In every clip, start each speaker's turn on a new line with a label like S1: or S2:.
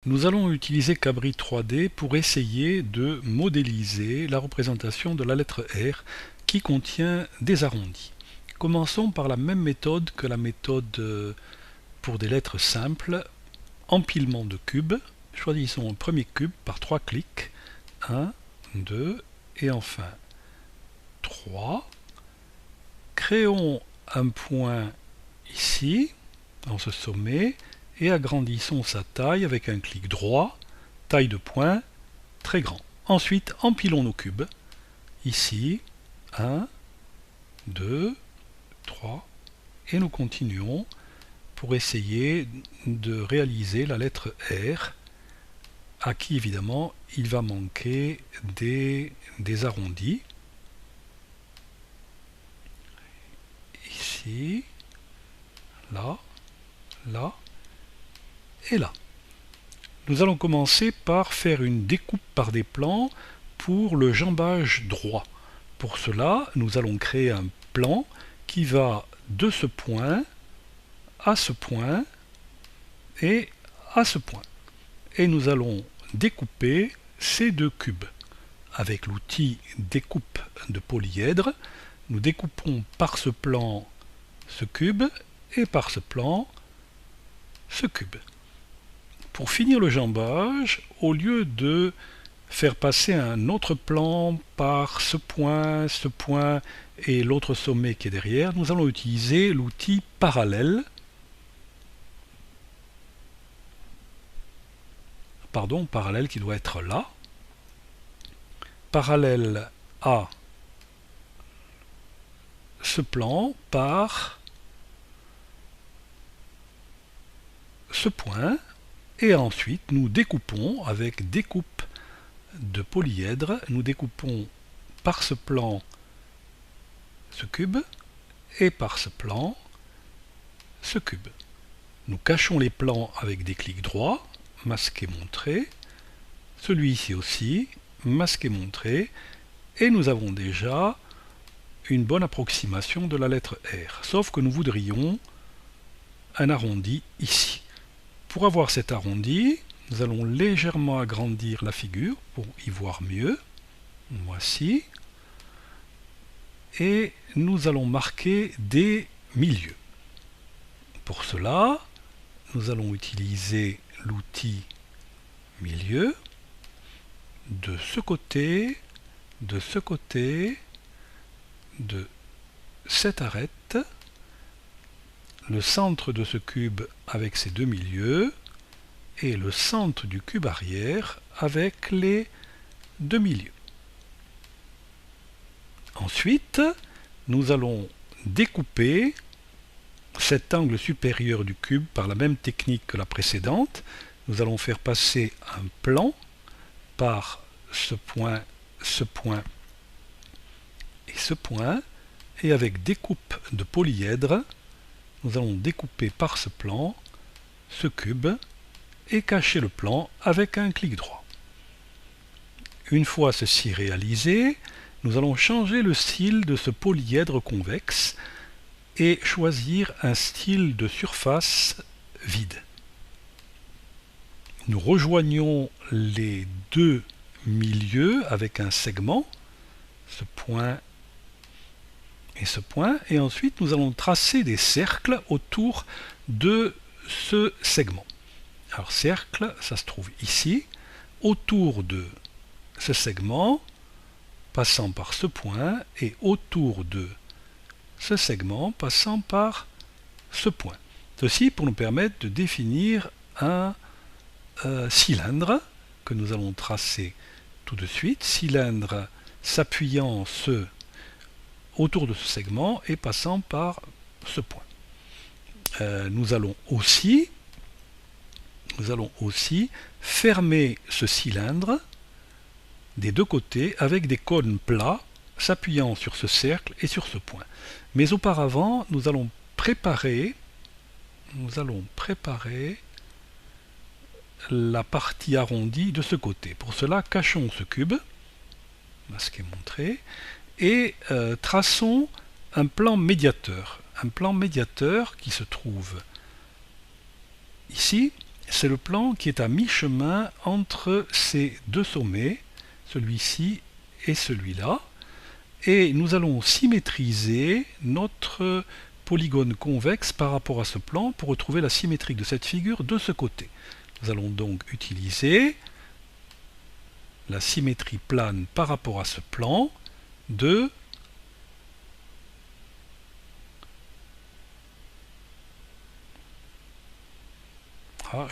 S1: Nous allons utiliser Cabri 3D pour essayer de modéliser la représentation de la lettre R qui contient des arrondis. Commençons par la même méthode que la méthode pour des lettres simples, empilement de cubes. Choisissons un premier cube par 3 clics, 1, 2 et enfin 3. Créons un point ici, dans ce sommet, et agrandissons sa taille avec un clic droit, taille de point, très grand. Ensuite, empilons nos cubes. Ici, 1, 2, 3, et nous continuons pour essayer de réaliser la lettre R, à qui évidemment il va manquer des arrondis. Ici, là, là, et là. Nous allons commencer par faire une découpe par des plans pour le jambage droit. Pour cela, nous allons créer un plan qui va de ce point à ce point et à ce point. Et nous allons découper ces deux cubes. Avec l'outil découpe de polyèdre, nous découpons par ce plan ce cube et par ce plan ce cube. Pour finir le jambage, au lieu de faire passer un autre plan par ce point et l'autre sommet qui est derrière, nous allons utiliser l'outil parallèle. Parallèle qui doit être là. Parallèle à ce plan par ce point. Et ensuite, nous découpons avec découpe de polyèdre, nous découpons par ce plan ce cube et par ce plan ce cube. Nous cachons les plans avec des clics droits, masquer, montrer, celui-ci aussi, masquer, montrer, et nous avons déjà une bonne approximation de la lettre R, sauf que nous voudrions un arrondi ici. Pour avoir cet arrondi, nous allons légèrement agrandir la figure pour y voir mieux. Voici. Et nous allons marquer des milieux. Pour cela, nous allons utiliser l'outil milieu de ce côté, de ce côté, de cette arête, le centre de ce cube avec ses deux milieux et le centre du cube arrière avec les deux milieux. Ensuite, nous allons découper cet angle supérieur du cube par la même technique que la précédente. Nous allons faire passer un plan par ce point et ce point, et avec découpe de polyèdre, nous allons découper par ce plan ce cube et cacher le plan avec un clic droit. Une fois ceci réalisé, nous allons changer le style de ce polyèdre convexe et choisir un style de surface vide. Nous rejoignons les deux milieux avec un segment, ce point et ce point, et ensuite nous allons tracer des cercles autour de ce segment. Alors cercle, ça se trouve ici, autour de ce segment, passant par ce point, et autour de ce segment, passant par ce point. Ceci pour nous permettre de définir un cylindre que nous allons tracer tout de suite, cylindre s'appuyant autour de ce segment et passant par ce point. Nous allons aussi fermer ce cylindre des deux côtés avec des cônes plats s'appuyant sur ce cercle et sur ce point. Mais auparavant, nous allons préparer la partie arrondie de ce côté. Pour cela, cachons ce cube, masquer, montrer, et traçons un plan médiateur. Un plan médiateur qui se trouve ici, c'est le plan qui est à mi-chemin entre ces deux sommets, celui-ci et celui-là. Et nous allons symétriser notre polygone convexe par rapport à ce plan pour retrouver la symétrie de cette figure de ce côté. Nous allons donc utiliser la symétrie plane par rapport à ce plan de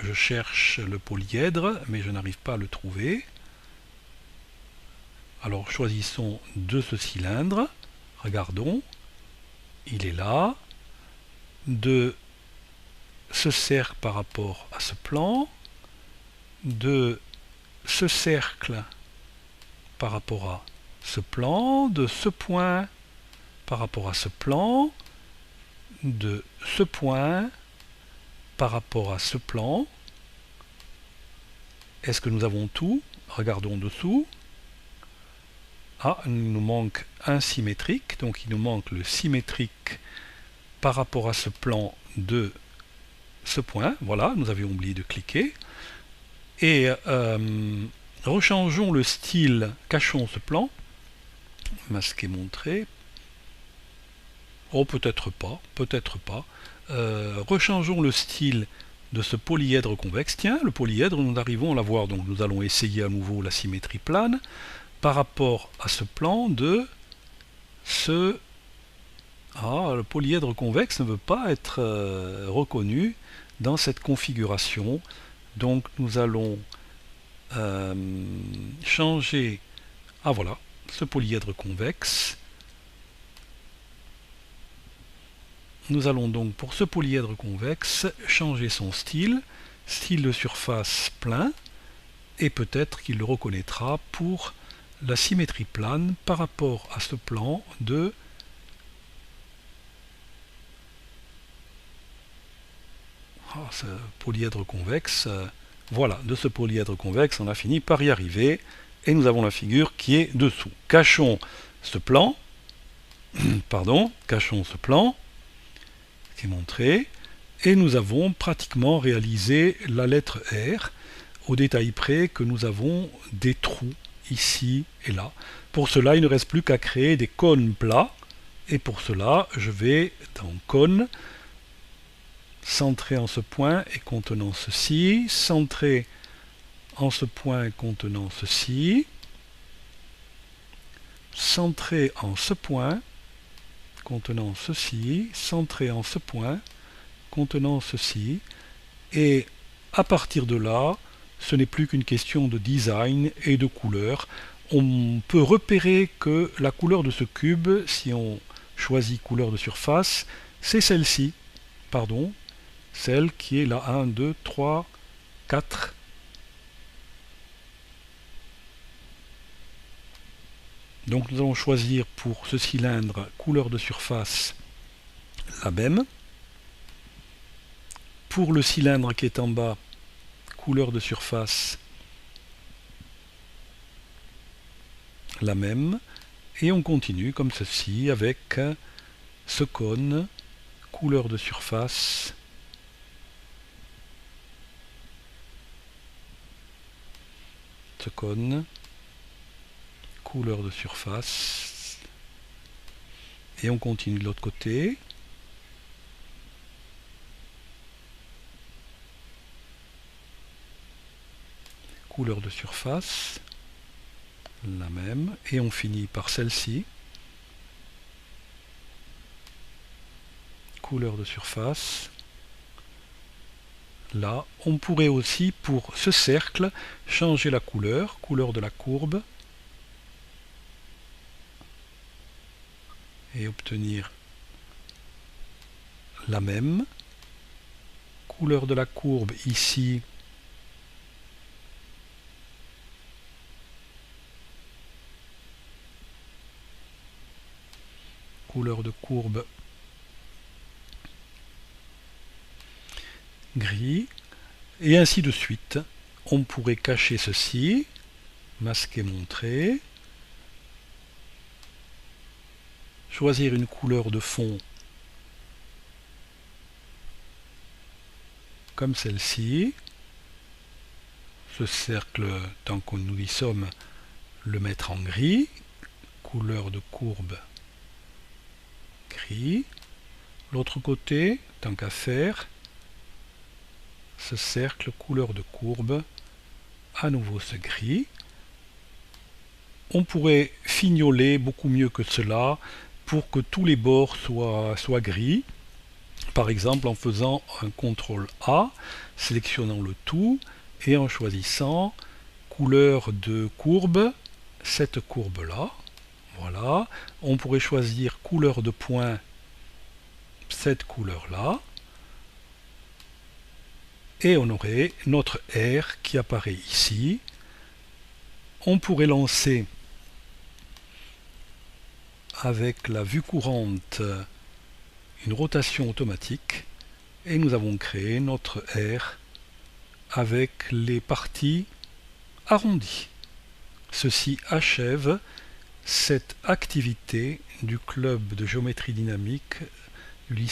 S1: je cherche le polyèdre, mais je n'arrive pas à le trouver. Alors choisissons de ce cylindre, regardons, il est là, de ce cercle par rapport à ce plan, de ce cercle par rapport à ce plan, de ce point par rapport à ce plan, de ce point par rapport à ce plan. Est-ce que nous avons tout? Regardons dessous. Ah, il nous manque un symétrique, donc il nous manque le symétrique par rapport à ce plan de ce point. Voilà, nous avions oublié de cliquer. Et rechangeons le style, cachons ce plan. Masquer, montrer. Oh, peut-être pas, peut-être pas. Rechangeons le style de ce polyèdre convexe. Tiens, le polyèdre, nous arrivons à l'avoir, donc nous allons essayer à nouveau la symétrie plane par rapport à ce plan de ce... Ah, le polyèdre convexe ne veut pas être reconnu dans cette configuration. Donc nous allons changer... Ah voilà, ce polyèdre convexe. Nous allons donc pour ce polyèdre convexe changer son style, style de surface plein, et peut-être qu'il le reconnaîtra pour la symétrie plane par rapport à ce plan de ce polyèdre convexe. Voilà, de ce polyèdre convexe, on a fini par y arriver, et nous avons la figure qui est dessous. Cachons ce plan, pardon, cachons ce plan, qui est montré, et nous avons pratiquement réalisé la lettre R, au détail près que nous avons des trous ici et là. Pour cela, il ne reste plus qu'à créer des cônes plats, et pour cela, je vais dans cône, centré en ce point et contenant ceci, centré en ce point contenant ceci, centré en ce point contenant ceci, centré en ce point contenant ceci, et à partir de là, ce n'est plus qu'une question de design et de couleur. On peut repérer que la couleur de ce cube, si on choisit couleur de surface, c'est celle-ci, pardon, celle qui est là, 1, 2, 3, 4. Donc nous allons choisir pour ce cylindre couleur de surface la même. Pour le cylindre qui est en bas, couleur de surface la même. Et on continue comme ceci avec ce cône, couleur de surface ce cône, couleur de surface, et on continue de l'autre côté. Couleur de surface, la même, et on finit par celle-ci. Couleur de surface. Là, on pourrait aussi, pour ce cercle, changer la couleur, couleur de la courbe, et obtenir la même. Couleur de la courbe ici, couleur de courbe gris, et ainsi de suite. On pourrait cacher ceci, masquer, montrer, choisir une couleur de fond comme celle-ci, ce cercle, tant que nous y sommes, le mettre en gris, couleur de courbe gris. L'autre côté, tant qu'à faire, ce cercle, couleur de courbe, à nouveau ce gris. On pourrait fignoler beaucoup mieux que cela pour que tous les bords soient gris. Par exemple en faisant un CTRL A, sélectionnant le tout et en choisissant couleur de courbe, cette courbe là. Voilà. On pourrait choisir couleur de point, cette couleur là. Et on aurait notre R qui apparaît ici. On pourrait lancer avec la vue courante une rotation automatique et nous avons créé notre R avec les parties arrondies. Ceci achève cette activité du club de géométrie dynamique